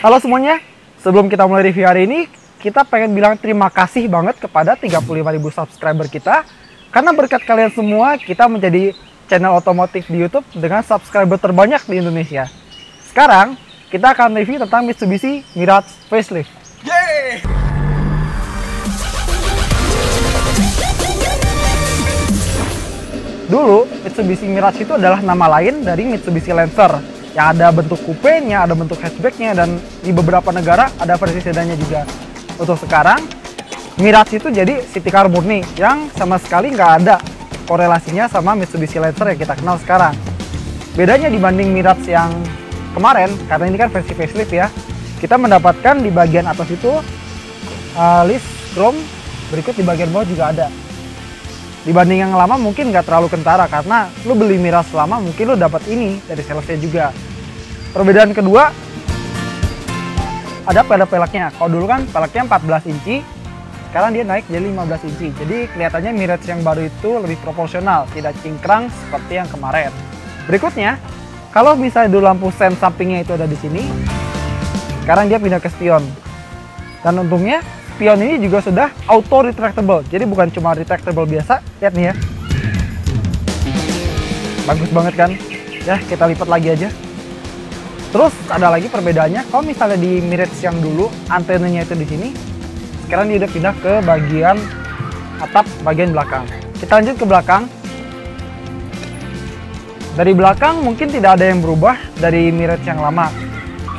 Halo semuanya, sebelum kita mulai review hari ini, kita pengen bilang terima kasih banget kepada 35.000 subscriber kita. Karena berkat kalian semua, kita menjadi channel otomotif di YouTube dengan subscriber terbanyak di Indonesia. Sekarang, kita akan review tentang Mitsubishi Mirage Facelift. Yeay! Dulu, Mitsubishi Mirage itu adalah nama lain dari Mitsubishi Lancer yang ada bentuk coupenya, ada bentuk hatchbacknya, dan di beberapa negara ada versi sedannya juga. Untuk sekarang, Mirage itu jadi city car murni yang sama sekali nggak ada korelasinya sama Mitsubishi Lancer yang kita kenal sekarang. Bedanya dibanding Mirage yang kemarin, karena ini kan versi facelift ya, kita mendapatkan di bagian atas itu list chrome, berikut di bagian bawah juga ada. Dibanding yang lama mungkin nggak terlalu kentara karena lu beli Mirage lama mungkin lu dapat ini dari salesnya juga. Perbedaan kedua, ada peleknya. Kalau dulu kan peleknya 14 inci, sekarang dia naik jadi 15 inci. Jadi kelihatannya Mirage yang baru itu lebih proporsional, tidak cingkrang seperti yang kemarin. Berikutnya, kalau misalnya dulu lampu sen sampingnya itu ada di sini, sekarang dia pindah ke spion. Dan untungnya spion ini juga sudah auto retractable, jadi bukan cuma retractable biasa. Lihat nih ya, bagus banget kan ya. Kita lipat lagi aja. Terus ada lagi perbedaannya, kalau misalnya di Mirage yang dulu antenanya itu di sini, sekarang dia udah pindah ke bagian atap bagian belakang. Kita lanjut ke belakang. Dari belakang mungkin tidak ada yang berubah dari Mirage yang lama,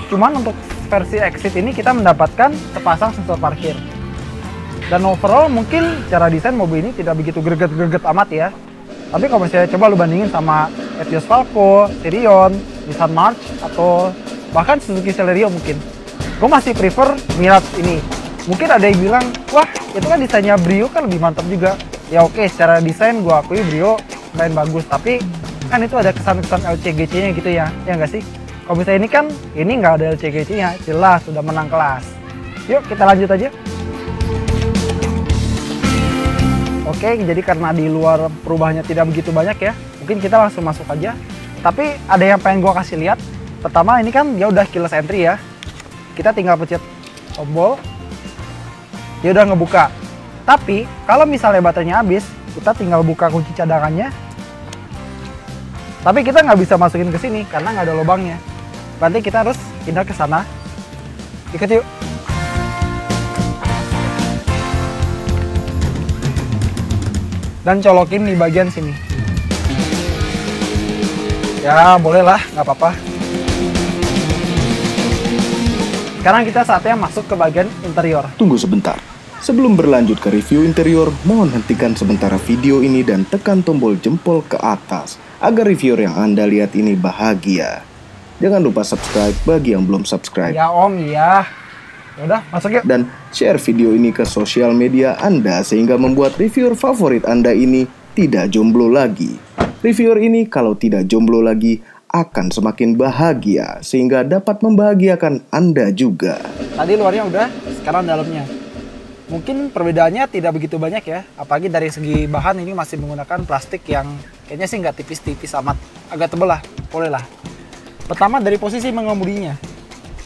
cuman untuk versi Exit ini kita mendapatkan sepasang sensor parkir. Dan overall mungkin secara desain mobil ini tidak begitu greget-greget amat ya. Tapi kalau misalnya coba lu bandingin sama Etios Falco, Sirion, Nissan March, atau bahkan Suzuki Celerio mungkin, gue masih prefer Mirage ini. Mungkin ada yang bilang, wah itu kan desainnya Brio kan lebih mantap juga. Ya oke, secara desain gue akui Brio main bagus, tapi kan itu ada kesan-kesan LCGC-nya gitu ya nggak sih? Kalau misalnya ini kan, ini nggak ada LCGC-nya, jelas sudah menang kelas. Yuk kita lanjut aja. Oke, jadi karena di luar perubahannya tidak begitu banyak ya, mungkin kita langsung masuk aja. Tapi ada yang pengen gua kasih lihat. Pertama ini kan dia udah keyless entry ya. Kita tinggal pencet tombol, dia udah ngebuka. Tapi kalau misalnya baterainya habis, kita tinggal buka kunci cadangannya. Tapi kita nggak bisa masukin ke sini karena nggak ada lubangnya. Berarti kita harus pindah ke sana. Ikut yuk. Dan colokin di bagian sini. Ya boleh lah, nggak apa-apa. Sekarang kita saatnya masuk ke bagian interior. Tunggu sebentar. Sebelum berlanjut ke review interior, mohon hentikan sementara video ini dan tekan tombol jempol ke atas agar reviewer yang Anda lihat ini bahagia. Jangan lupa subscribe bagi yang belum subscribe. Ya Om, ya. Udah, masuk yuk. Dan share video ini ke sosial media Anda sehingga membuat reviewer favorit Anda ini tidak jomblo lagi. Reviewer ini kalau tidak jomblo lagi akan semakin bahagia sehingga dapat membahagiakan Anda juga. Tadi luarnya udah, sekarang dalamnya. Mungkin perbedaannya tidak begitu banyak ya, apalagi dari segi bahan ini masih menggunakan plastik yang kayaknya sih nggak tipis-tipis amat, agak tebel lah, boleh lah. Pertama dari posisi mengemudinya,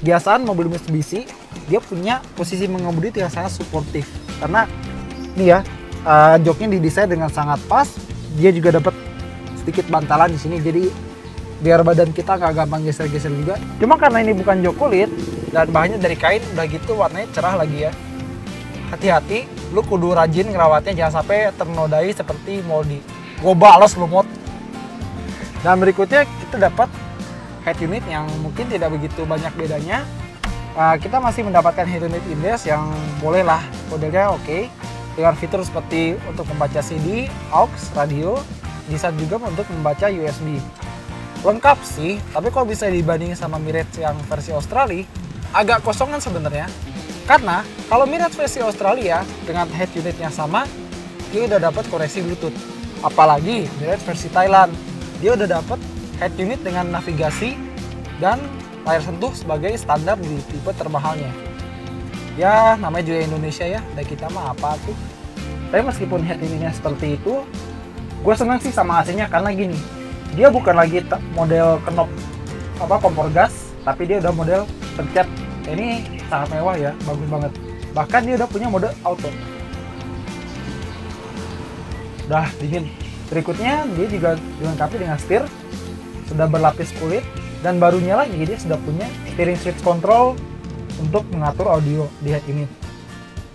biasaan mobil Mitsubishi dia punya posisi mengemudi yang sangat suportif karena ini ya joknya didesain dengan sangat pas, dia juga dapat sedikit bantalan di sini jadi biar badan kita nggak gampang geser-geser juga. Cuma karena ini bukan jok kulit dan bahannya dari kain, udah gitu warnanya cerah lagi ya. Hati-hati, lu kudu rajin ngerawatnya, jangan sampai ternodai seperti moldy. Gue balas lu mod. Dan berikutnya kita dapat head unit yang mungkin tidak begitu banyak bedanya. Kita masih mendapatkan head unit indes yang boleh lah, modelnya oke. Dengan fitur seperti untuk membaca CD, aux, radio, bisa juga untuk membaca USB. Lengkap sih, tapi kalau bisa dibandingin sama Mirage yang versi Australia, agak kosongan sebenarnya. Karena kalau Mirage versi Australia dengan head unitnya sama, dia udah dapat koneksi Bluetooth. Apalagi Mirage versi Thailand, dia udah dapat head unit dengan navigasi dan layar sentuh sebagai standar di tipe termahalnya. Ya namanya juga Indonesia ya, dan kita mah apa tuh. Tapi meskipun head unitnya seperti itu, gue senang sih sama AC-nya karena gini, dia bukan lagi model knob kompor gas, tapi dia udah model pencet Ini sangat mewah ya, bagus banget. Bahkan dia udah punya mode auto. Udah dingin. Berikutnya dia juga dilengkapi dengan setir, sudah berlapis kulit, dan barunya lagi dia sudah punya steering switch control untuk mengatur audio di head unit.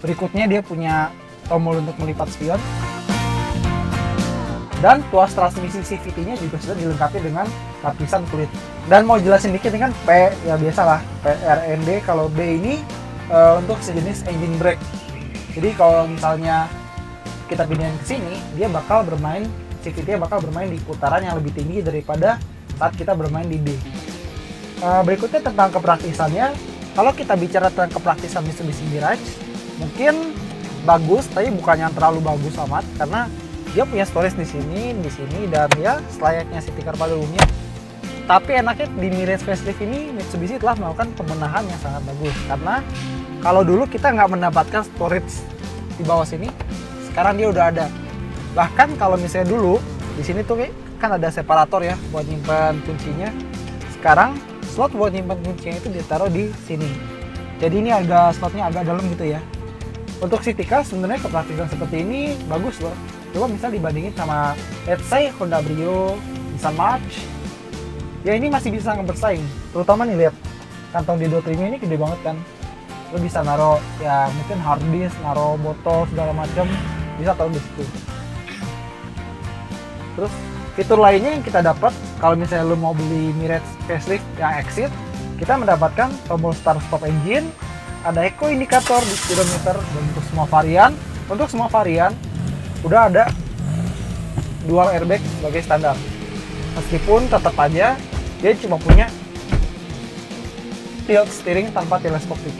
Berikutnya dia punya tombol untuk melipat spion, dan tuas transmisi CVT-nya juga sudah dilengkapi dengan lapisan kulit. Dan mau jelasin dikit dengan P, ya biasalah PRND. Kalau B ini untuk sejenis engine brake. Jadi kalau misalnya kita pindahin ke sini, dia bakal bermain, CVT-nya bakal bermain di putaran yang lebih tinggi daripada saat kita bermain di D. Berikutnya tentang kepraktisannya. Kalau kita bicara tentang kepraktisan Mitsubishi Mirage, mungkin bagus, tapi bukan yang terlalu bagus amat, karena dia punya storage di sini, dan ya selayaknya city car pada umumnya. Tapi enaknya di Mirage facelift ini Mitsubishi telah melakukan pembenahan yang sangat bagus, karena kalau dulu kita nggak mendapatkan storage di bawah sini, sekarang dia udah ada. Bahkan kalau misalnya dulu di sini tuh kan ada separator ya buat nyimpan kuncinya. Sekarang slot buat nyimpan kuncinya itu ditaruh di sini. Jadi ini slotnya agak dalam gitu ya. Untuk city car sebenarnya kepraktisan seperti ini bagus loh. Coba misal dibandingin sama let's say Honda Brio, Nissan March, ya ini masih bisa bersaing. Terutama nih lihat kantong di trimnya ini gede banget kan. Lo bisa naruh ya mungkin hard disk, naruh botol segala macam, bisa taruh di situ. Terus fitur lainnya yang kita dapat kalau misalnya lo mau beli Mirage facelift yang Exit, kita mendapatkan tombol start stop engine, ada eco indikator di speedometer, dan untuk semua varian udah ada dual airbag sebagai standar. Meskipun tetap aja dia cuma punya tilt steering tanpa teleskopik.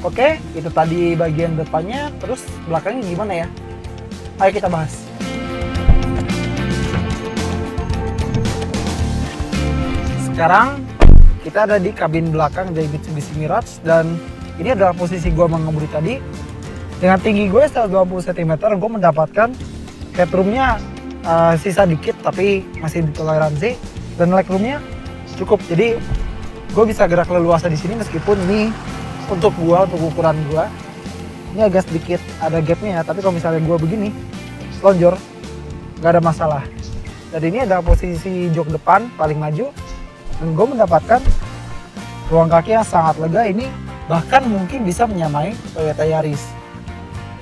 Oke, itu tadi bagian depannya. Terus belakangnya gimana ya? Ayo kita bahas. Sekarang kita ada di kabin belakang dari Mitsubishi Mirage, dan ini adalah posisi gua mengemudi tadi. Dengan tinggi gue 120 cm, gue mendapatkan headroomnya sisa dikit tapi masih ditoleransi, dan legroomnya cukup. Jadi gue bisa gerak leluasa di sini meskipun ini untuk ukuran gua ini agak sedikit ada gapnya ya. Tapi kalau misalnya gua begini selonjor nggak ada masalah. Dan ini ada posisi jok depan paling maju, dan gue mendapatkan ruang kaki yang sangat lega. Ini bahkan mungkin bisa menyamai Toyota Yaris.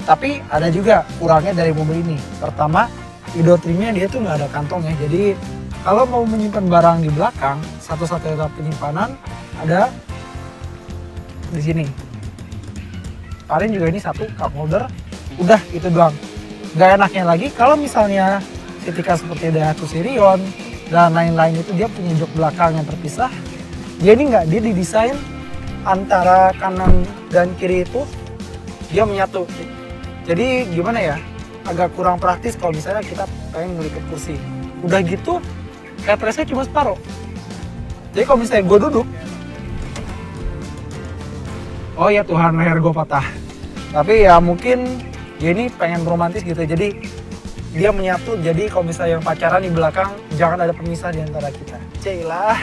Tapi ada juga kurangnya dari mobil ini. Pertama, window trimnya dia tuh nggak ada kantong ya. Jadi kalau mau menyimpan barang di belakang, satu-satunya penyimpanan ada di sini. Paling juga ini satu cup holder. Udah itu doang. Gak enaknya lagi kalau misalnya city car seperti Daihatsu Sirion dan lain-lain itu dia punya jok belakang yang terpisah. Dia ini nggak, dia didesain antara kanan dan kiri itu dia menyatu. Jadi gimana ya, agak kurang praktis kalau misalnya kita pengen ngelipat kursi. Udah gitu headrestnya cuma separuh. Jadi kalau misalnya gue duduk, oh ya Tuhan, leher gue patah. Tapi ya mungkin dia ini pengen romantis gitu, jadi dia menyatu. Jadi kalau misalnya yang pacaran di belakang, jangan ada pemisah di antara kita. Cailah.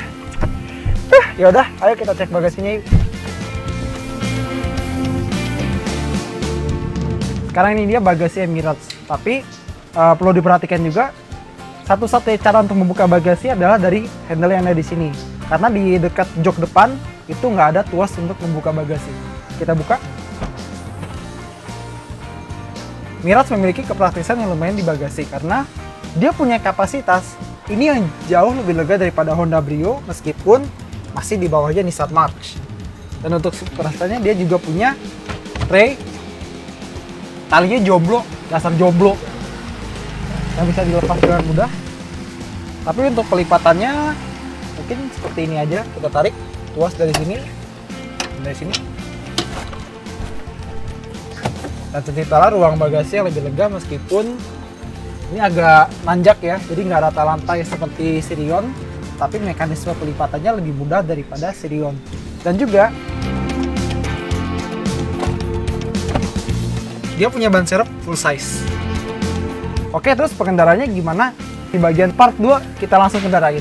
Ya udah, ayo kita cek bagasinya yuk. Sekarang ini dia bagasi Mirage, tapi perlu diperhatikan juga satu-satunya cara untuk membuka bagasi adalah dari handle yang ada di sini. Karena di dekat jok depan itu nggak ada tuas untuk membuka bagasi. Kita buka. Mirage memiliki kepraktisan yang lumayan di bagasi karena dia punya kapasitas ini yang jauh lebih lega daripada Honda Brio, meskipun masih di bawahnya Nissan March. Dan untuk kepraktisannya dia juga punya tray, talinya jomblo, dasar jomblo, yang bisa dilepas dengan mudah. Tapi untuk pelipatannya mungkin seperti ini aja, kita tarik tuas dari sini, dan terciptalah ruang bagasi yang lebih lega, meskipun ini agak nanjak ya, jadi nggak rata lantai seperti Sirion, tapi mekanisme pelipatannya lebih mudah daripada Sirion. Dan juga dia punya ban serep full size. Oke, terus pengendaranya gimana? Di bagian part 2 kita langsung kendarain.